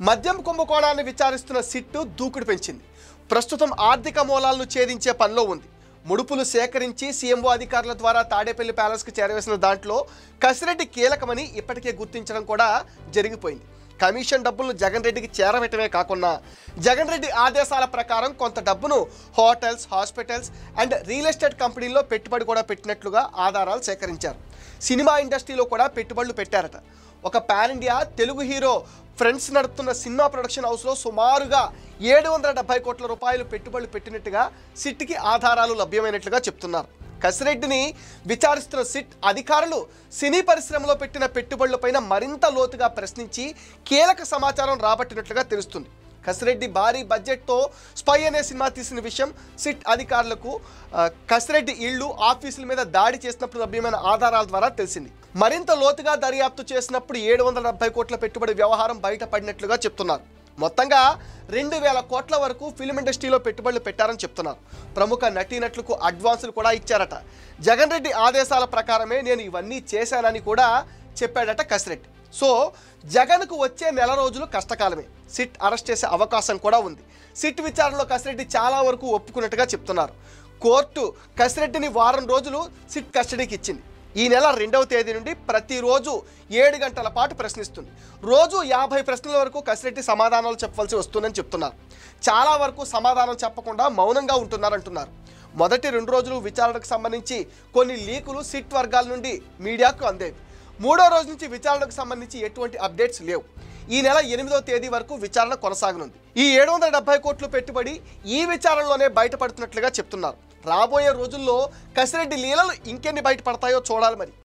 మద్యం కుంభకోణాన్ని విచారిస్తున్న సిట్టు దూకుడు పెంచింది. ప్రస్తుతం ఆర్థిక మూలాలను ఛేదించే పనిలో ఉంది. ముడుపులు సేకరించి సీఎంఓ అధికారుల ద్వారా తాడేపల్లి ప్యాలెస్కి చేరవేసిన దాంట్లో కసిరెడ్డి కీలకమని ఇప్పటికే గుర్తించడం కూడా జరిగిపోయింది. కమిషన్ డబ్బులను జగన్ రెడ్డికి చేరవేయటమే కాకుండా జగన్ రెడ్డి ఆదేశాల ప్రకారం కొంత డబ్బును hotels, hospitals and real estate కంపెనీల్లో పెట్టుబడి కూడా పెట్టినట్లుగా ఆధారాలు సేకరించారు. సినిమా ఇండస్ట్రీలో కూడా పెట్టుబడులు పెట్టారట. ఒక pan India Telugu hero friends నడుపుతున్న సినిమా ప్రొడక్షన్ హౌస్లో సుమారుగా 770 కోట్ల రూపాయలు పెట్టుబడులు పెట్టినట్టుగా సిట్కి ఆధారాలు లభ్యమైనట్లుగా చెప్తున్నారు. కసిరెడ్డిని విచారిస్తున్న సిట్ అధికారులు సినీ పరిశ్రమలో పెట్టిన పెట్టుబడులపైన మరింత లోతుగా ప్రశ్నించి కీలక సమాచారం రాబట్టినట్లుగా తెలుస్తుంది. కసిరెడ్డి భారీ బడ్జెట్తో స్పై అనే సినిమా తీసిన విషయం సిట్ అధికారులకు కసిరెడ్డి ఇళ్ళు, ఆఫీసుల మీద దాడి చేసినప్పుడు లభ్యమైన ఆధారాల ద్వారా తెలిసింది. మరింత లోతుగా దర్యాప్తు చేసినప్పుడు 770 కోట్ల పెట్టుబడి వ్యవహారం బయటపడినట్లుగా చెప్తున్నారు. మొత్తంగా 2000 కోట్ల వరకు ఫిల్మ్ ఇండస్ట్రీలో పెట్టుబడులు పెట్టారని చెప్తున్నారు. ప్రముఖ నటీనటులకు అడ్వాన్సులు కూడా ఇచ్చారట. జగన్ రెడ్డి ఆదేశాల ప్రకారమే నేను ఇవన్నీ చేశానని కూడా చెప్పాడట కసిరెడ్డి. సో జగన్కు వచ్చే నెల రోజులు కష్టకాలమే. సిట్ అరెస్ట్ చేసే అవకాశం కూడా ఉంది. సిట్ విచారణలో కసిరెడ్డి చాలా వరకు ఒప్పుకున్నట్టుగా చెప్తున్నారు. కోర్టు కసిరెడ్డిని వారం రోజులు సిట్ కస్టడీకి ఇచ్చింది. ఈ నెల 2వ తేదీ నుండి ప్రతిరోజు 7 గంటల పాటు ప్రశ్నిస్తుంది. రోజు 50 ప్రశ్నల వరకు కసిరెడ్డి సమాధానాలు చెప్పవలసి వస్తుందని చెప్తున్నారు. చాలా వరకు సమాధానం చెప్పకుండా మౌనంగా ఉంటున్నారంటున్నారు. మొదటి 2 రోజులు విచారణకు సంబంధించి కొన్ని లీకులు సిట్ వర్గాల నుండి మీడియాకు అందేవి. 3వ రోజు నుంచి విచారణకు సంబంధించి ఎటువంటి అప్డేట్స్ లేవు. ఈ నెల 8వ తేదీ వరకు విచారణ కొనసాగనుంది. ఈ 770 కోట్లు పెట్టుబడి ఈ విచారణలోనే బయటపడుతున్నట్లుగా చెప్తున్నారు. రాబోయే రోజుల్లో కసిరెడ్డి లీలలు ఇంకెన్ని బయటపడతాయో చూడాలి మరి.